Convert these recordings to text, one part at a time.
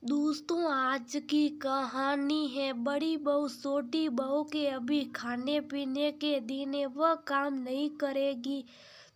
दोस्तों, आज की कहानी है बड़ी बहू छोटी बहू के। अभी खाने पीने के दिन है, वह काम नहीं करेगी।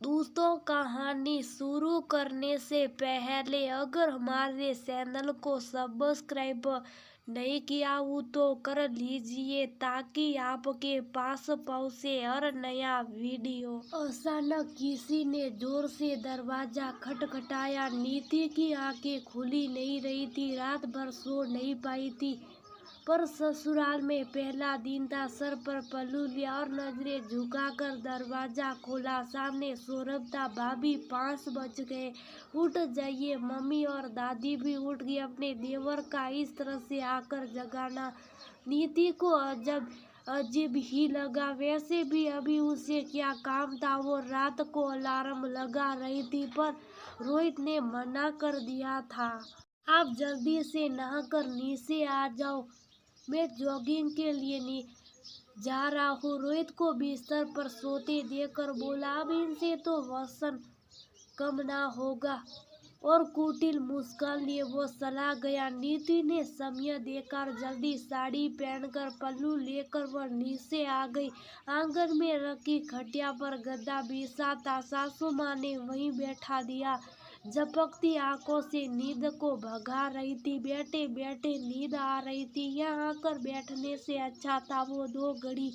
दोस्तों, कहानी शुरू करने से पहले अगर हमारे चैनल को सब्सक्राइब नहीं किया हो तो कर लीजिए ताकि आपके पास पहुंचे हर नया वीडियो। अचानक किसी ने जोर से दरवाजा खटखटाया। नीति की आंखें खुली नहीं रही थी, रात भर सो नहीं पाई थी। पर ससुराल में पहला दिन था। सर पर पल्लू लिया और नजरें झुकाकर दरवाजा खोला। सामने सौरभ था। भाभी, 5 बज गए, उठ जाइए। मम्मी और दादी भी उठ गई। अपने देवर का इस तरह से आकर जगाना नीति को अजीब ही लगा। वैसे भी अभी उसे क्या काम था। वो रात को अलार्म लगा रही थी पर रोहित ने मना कर दिया था। आप जल्दी से नहाकर नीचे आ जाओ, मैं जॉगिंग के लिए नहीं जा रहा हूँ। रोहित को बिस्तर पर सोते देखकर बोला, अब इनसे तो वसन कम ना होगा। और कुटिल मुस्कान लिए वो चला गया। नीति ने समय देकर जल्दी साड़ी पहनकर पल्लू लेकर वह नीचे आ गई। आंगन में रखी खटिया पर गद्दा बिछा था। सासू माँ ने वहीं बैठा दिया झपकती आंखों से नींद को भगा रही थी। बैठे बैठे नींद आ रही थी। यहाँ आकर बैठने से अच्छा था वो 2 घड़ी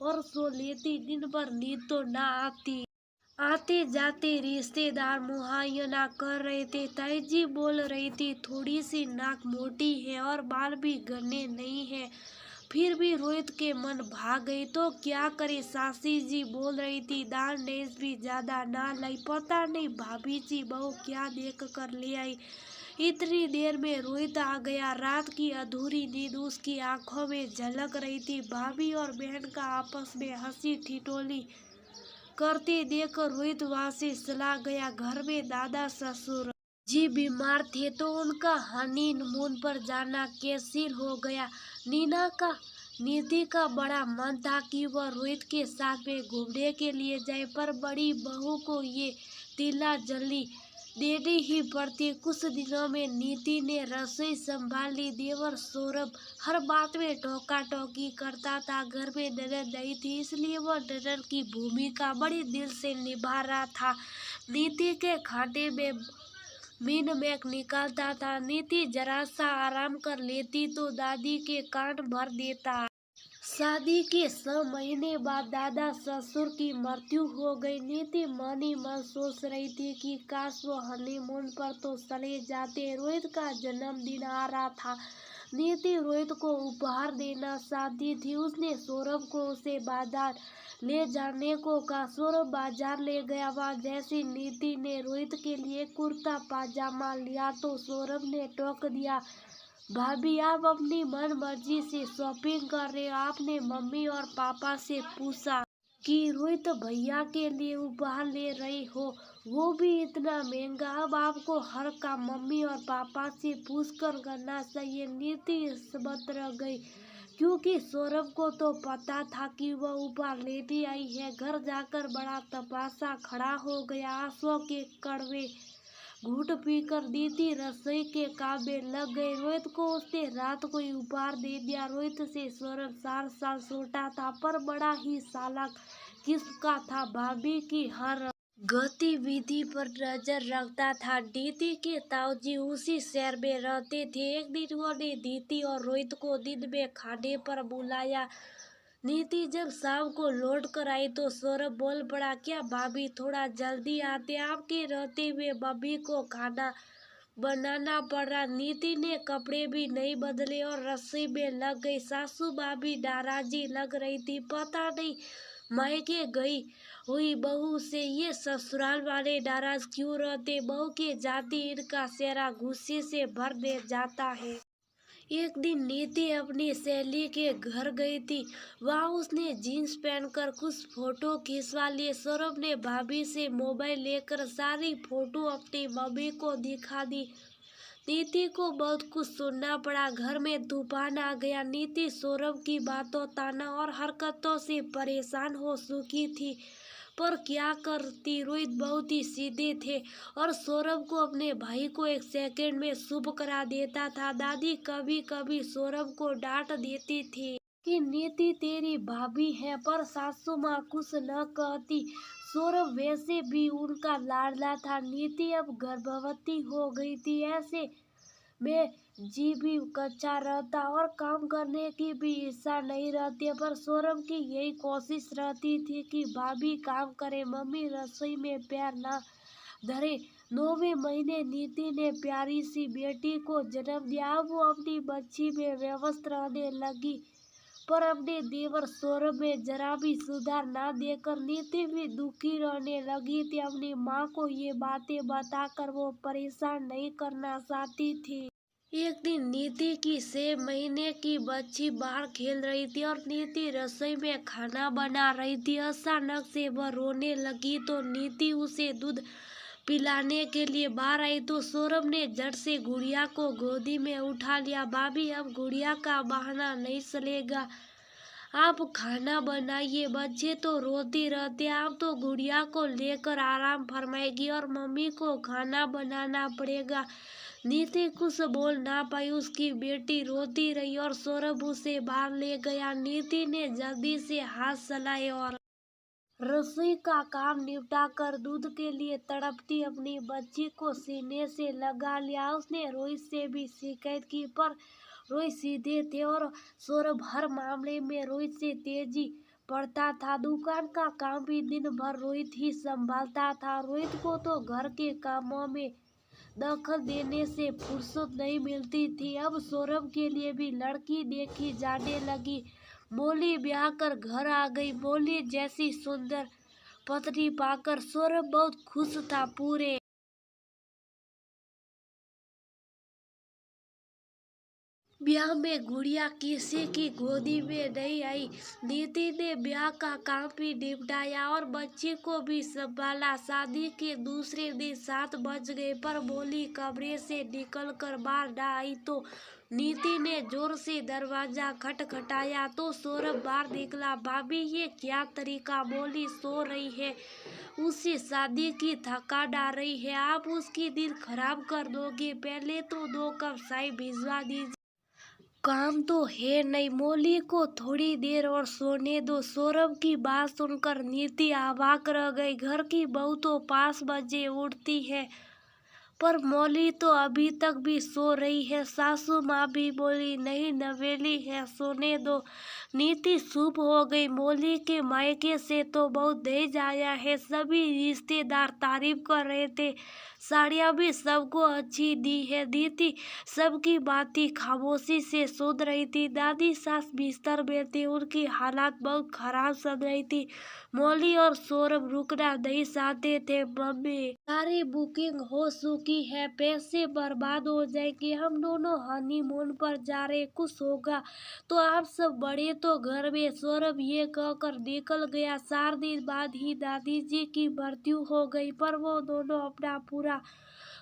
और सो लेती। दिन भर नींद तो ना आती। आते जाते रिश्तेदार मुआयना कर रहे थे। ताईजी बोल रही थी, थोड़ी सी नाक मोटी है और बाल भी घने नहीं है। फिर भी रोहित के मन भाग गई। तो क्या करे, सासी जी बोल रही थी, दाल नेस भी ज्यादा ना लाई। पता नहीं भाभी जी बहू क्या देख कर ले आई। इतनी देर में रोहित आ गया। रात की अधूरी नींद उसकी आंखों में झलक रही थी। भाभी और बहन का आपस में हंसी ठिठोली करते देख रोहित वहां से चला गया। घर में दादा ससुर जी बीमार थे तो उनका हनीमून पर जाना कैंसिल हो गया। नीति का बड़ा मन था कि वह रोहित के साथ में घूमने के लिए जाए, पर बड़ी बहू को ये तिल्ला जल्दी देनी ही पड़ती। कुछ दिनों में नीति ने रसोई संभाल ली। देवर सौरभ हर बात में टोका टोकी करता था। घर में ननद नहीं थी, इसलिए वह ननद की भूमिका बड़ी दिल से निभा रहा था। नीति के खाने में मीन मैक निकालता था। नीति जरा सा आराम कर लेती तो दादी के कान भर देता। शादी के 6 महीने बाद दादा ससुर की मृत्यु हो गई। नीति मन ही मन सोच रही थी कि काश वो हनीमून पर तो चले जाते। रोहित का जन्मदिन आ रहा था। नीति रोहित को उपहार देना चाहती थी। उसने सौरभ को उसे बाजार ले जाने को कहा। सौरभ बाजार ले गया। वहाँ जैसी नीति ने रोहित के लिए कुर्ता पाजामा लिया तो सौरभ ने टोक दिया, भाभी आप अपनी मन मर्जी से शॉपिंग कर रहे हो। आपने मम्मी और पापा से पूछा कि रोहित भैया के लिए उपहार ले रही हो, वो भी इतना महंगा। अब आपको हर काम मम्मी और पापा से पूछकर करना चाहिए। नीति सबक रह गई क्योंकि सौरभ को तो पता था कि वह उपहार लेती आई है। घर जाकर बड़ा तमाशा खड़ा हो गया। आंसुओं के कड़वे घूंट पीकर नीति रसोई के काम में लग गए। रोहित को उसने रात को ही उपहार दे दिया। रोहित से सौरभ 4 साल छोटा था पर बड़ा ही चालाक किस्म का था। भाभी की हर गतिविधि पर नजर रखता था। नीति के ताऊजी उसी शहर में रहते थे। एक दिन उन्होंने नीति और रोहित को दिन में खाने पर बुलाया। नीति जब शाम को लौट कर आई तो सौरभ बोल पड़ा, क्या भाभी थोड़ा जल्दी आते, आपके रहते हुए मम्मी को खाना बनाना पड़ रहा। नीति ने कपड़े भी नहीं बदले और रसोई में लग गई। सासू माँ भी नाराजी लग रही थी। पता नहीं मायके गई हुई बहू से ये ससुराल वाले नाराज क्यों रहते। बहू के जाते इनका चेहरा गुस्से से भर दे जाता है। एक दिन नीति अपनी सहेली के घर गई थी। वहाँ उसने जीन्स पहनकर कुछ फोटो खिंचवा लिए। सौरभ ने भाभी से मोबाइल लेकर सारी फोटो अपनी मम्मी को दिखा दी। नीति को बहुत कुछ सुनना पड़ा। घर में तूफान आ गया। नीति सौरभ की बातों, ताना और हरकतों से परेशान हो चुकी थी। पर क्या करती, रोहित बहुत ही सीधे थे और सौरभ को अपने भाई को एक सेकंड में शुभ करा देता था। दादी कभी कभी सौरभ को डांट देती थी कि नीति तेरी भाभी है, पर सासू माँ कुछ न कहती। सौरभ वैसे भी उनका लाडला था। नीति अब गर्भवती हो गई थी, ऐसे में जी भी कच्चा रहता और काम करने की भी इच्छा नहीं रहती, पर सौरभ की यही कोशिश रहती थी कि भाभी काम करे, मम्मी रसोई में पैर ना धरे। 9वें महीने नीति ने प्यारी सी बेटी को जन्म दिया। अब वो अपनी बच्ची में व्यस्त रहने लगी, पर अपने देवर सौरभ में जरा भी सुधार ना देकर नीति भी दुखी रहने लगी थी। अपनी माँ को ये बातें बताकर वो परेशान नहीं करना चाहती थी। एक दिन नीति की 6 महीने की बच्ची बाहर खेल रही थी और नीति रसोई में खाना बना रही थी। अचानक से वह रोने लगी तो नीति उसे दूध पिलाने के लिए बाहर आई तो सौरभ ने झट से गुड़िया को गोदी में उठा लिया। भाभी अब गुड़िया का बहाना नहीं चलेगा, आप खाना बनाइए, बच्चे तो रोते रहते, आप तो गुड़िया को लेकर आराम फरमाएगी और मम्मी को खाना बनाना पड़ेगा। नीति कुछ बोल ना पाई, उसकी बेटी रोती रही और सौरभ उसे बाहर ले गया। नीति ने जल्दी से हाथ चलाए और रसोई का काम निपटा कर दूध के लिए तड़पती अपनी बच्ची को सीने से लगा लिया। उसने रोहित से भी शिकायत की, पर रोहित सीधे थे और सौरभ हर मामले में रोहित से तेजी पड़ता था। दुकान का काम भी दिन भर रोहित ही संभालता था। रोहित को तो घर के कामों में दखल देने से फुर्सत नहीं मिलती थी। अब सौरभ के लिए भी लड़की देखी जाने लगी। मौली ब्याह कर घर आ गई। मौली जैसी सुंदर पत्नी पाकर सौरभ बहुत खुश था। पूरे ब्याह में गुड़िया किसी की गोदी में नहीं आई। नीति ने ब्याह का काम भी निपटाया और बच्ची को भी संभाला। शादी के दूसरे दिन 7 बज गए, पर मौली कमरे से निकलकर बाहर न आई तो नीति ने जोर से दरवाजा खटखटाया तो सौरभ बाहर निकला। भाभी ये क्या तरीका, मौली सो रही है, उसी शादी की थकान आ रही है, आप उसकी नींद खराब कर दोगे, पहले तो 2 कप चाय भिजवा दीजिए। काम तो है नहीं, मौली को थोड़ी देर और सोने दो। सौरभ की बात सुनकर नीति अवाक रह गई। घर की बहू तो 5 बजे उठती है, पर मौली तो अभी तक भी सो रही है। सासू माँ भी बोली, नहीं नवेली है, सोने दो। नीति चुप हो गई। मौली के मायके से तो बहुत दहेज आया है, सभी रिश्तेदार तारीफ कर रहे थे, साड़ियाँ भी सबको अच्छी दी है। नीति सबकी बातें खामोशी से सुन रही थी। दादी सास बिस्तर में थी, उनकी हालत बहुत खराब चल रही थी। मौली और सौरभ रुकना नहीं चाहते थे। मम्मी सारी बुकिंग हो चुकी है, पैसे बर्बाद हो जाएंगे, हम दोनों हनीमून पर जा रहे, कुछ होगा तो आप सब बड़े तो घर में। सौरभ ये कहकर निकल गया। 4 दिन बाद ही दादी जी की मृत्यु हो गई, पर वो दोनों अपना पूरा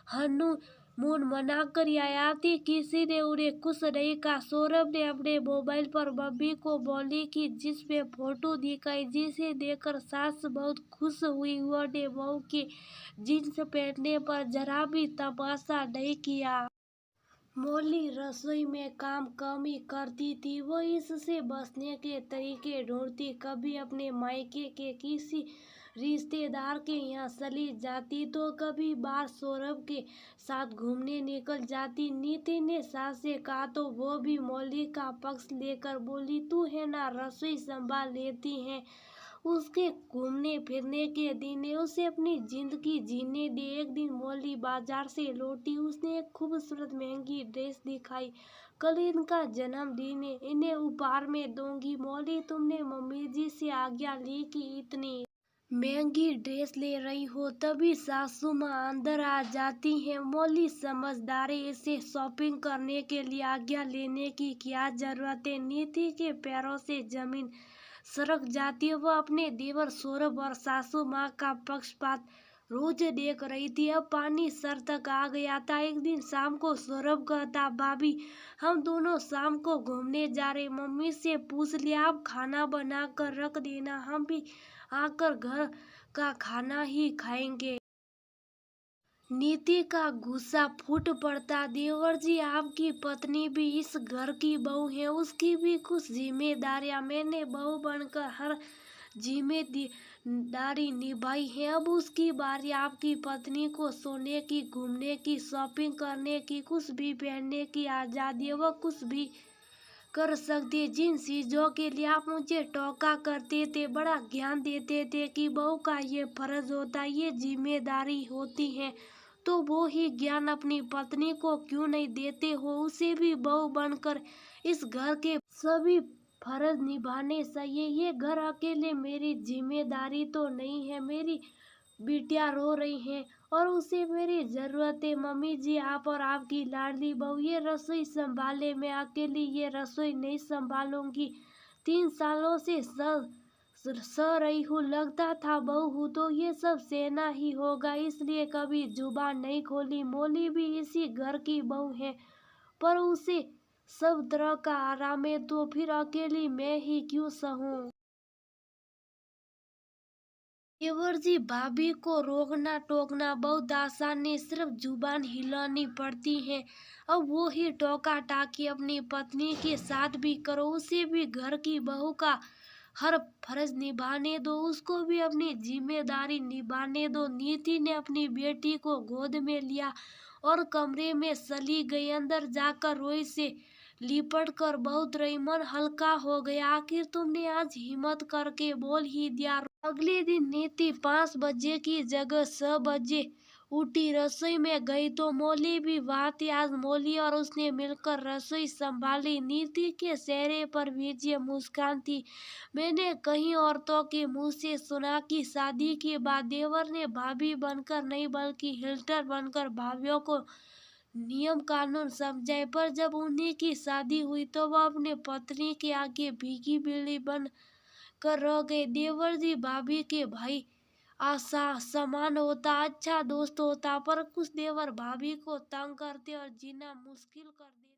हनीमून मनाकर आया थी। किसी ने उन्हें कुछ नहीं कहा। सौरभ ने अपने मोबाइल पर मम्मी को मौली की जिसमें फोटो दिखाई, जिसे देखकर सास बहुत खुश हुई। उन्होंने बहू के जींस पहनने पर जरा भी तमाशा नहीं किया। मौली रसोई में काम कम ही करती थी, वो इससे बचने के तरीके ढूंढती। कभी अपने मायके के किसी रिश्तेदार के यहाँ चली जाती तो कभी बाहर सौरभ के साथ घूमने निकल जाती। नीति ने सास से कहा तो वो भी मौली का पक्ष लेकर बोली, तू है ना, रसोई संभाल लेती है, उसके घूमने फिरने के दिन है, उसे अपनी जिंदगी जीने दे। एक दिन मौली बाजार से लौटी, उसने एक खूबसूरत महंगी ड्रेस दिखाई, कल इनका जन्मदिन है, इन्हें उपहार में दूंगी। मौली तुमने मम्मी जी से आज्ञा ली कि इतनी महंगी ड्रेस ले रही हो? तभी सासू माँ अंदर आ जाती हैं। मौली समझदार है, इसे शॉपिंग करने के लिए आज्ञा लेने की क्या जरूरत है। नीति के पैरों से जमीन सरक जाती है। वह अपने देवर सौरभ और सासू माँ का पक्षपात रोज देख रही थी। अब पानी सर तक आ गया था। एक दिन शाम को सौरभ कहता, भाभी हम दोनों शाम को घूमने जा रहे, मम्मी से पूछ लिया, आप खाना बना कर रख देना, हम भी आकर घर का खाना ही खाएंगे। नीति का गुस्सा फूट पड़ता। देवर जी, आपकी पत्नी भी इस घर की बहू है, उसकी भी कुछ जिम्मेदारियां, मैंने बहू बनकर हर जिम्मेदारी निभाई है। अब उसकी बारी। आपकी पत्नी को सोने की, घूमने की, शॉपिंग करने की, कुछ भी पहनने की आजादी है। वह कुछ भी कर सकती है। जिन चीजों के लिए आप मुझे टोका करते थे, बड़ा ज्ञान देते थे कि बहू का ये फर्ज होता है, ये जिम्मेदारी होती है, तो वो ही ज्ञान अपनी पत्नी को क्यों नहीं देते हो? उसे भी बहू बनकर इस घर के सभी फर्ज निभाने चाहिए। ये घर अकेले मेरी जिम्मेदारी तो नहीं है। मेरी बिटिया रो रही हैं और उसे मेरी जरूरत है। मम्मी जी, आप और आपकी लाडली बहू ये रसोई संभाले, मैं अकेली ये रसोई नहीं संभालूंगी। 3 सालों से सह रही हूँ, लगता था बहू हूँ तो ये सब सहना ही होगा, इसलिए कभी जुबान नहीं खोली। मोली भी इसी घर की बहू है, पर उसे सब तरह का आराम है, तो फिर अकेली मैं ही क्यों सहूं? देवर जी, भाभी को रोकना टोकना बहुत आसान है, सिर्फ जुबान हिलानी पड़ती है। अब वो ही टोका टाकी अपनी पत्नी के साथ भी करो, उसे भी घर की बहू का हर फर्ज निभाने दो, उसको भी अपनी जिम्मेदारी निभाने दो। नीति ने अपनी बेटी को गोद में लिया और कमरे में चली गई। अंदर जाकर रोई से लिपट कर बहुत रही, मन हल्का हो गया। आखिर तुमने आज हिम्मत करके बोल ही दिया। अगले दिन नीति 5 बजे की जगह 6 बजे उठी, रसोई में गई तो मौली भी वहां थी। आज मौली और उसने मिलकर रसोई संभाली। नीति के चेहरे पर विजय मुस्कान थी। मैंने कई औरतों के मुंह से सुना कि शादी के बाद देवर ने भाभी बनकर नहीं बल्कि हिल्टर बनकर भाभीियों को नियम कानून समझाए, पर जब उन्हीं की शादी हुई तो वह अपने पत्नी के आगे भीगी बिल्ली बन कर रह गए। देवर जी भाभी के भाई आशा समान होता, अच्छा दोस्त होता, पर कुछ देवर भाभी को तंग करते और जीना मुश्किल कर देते।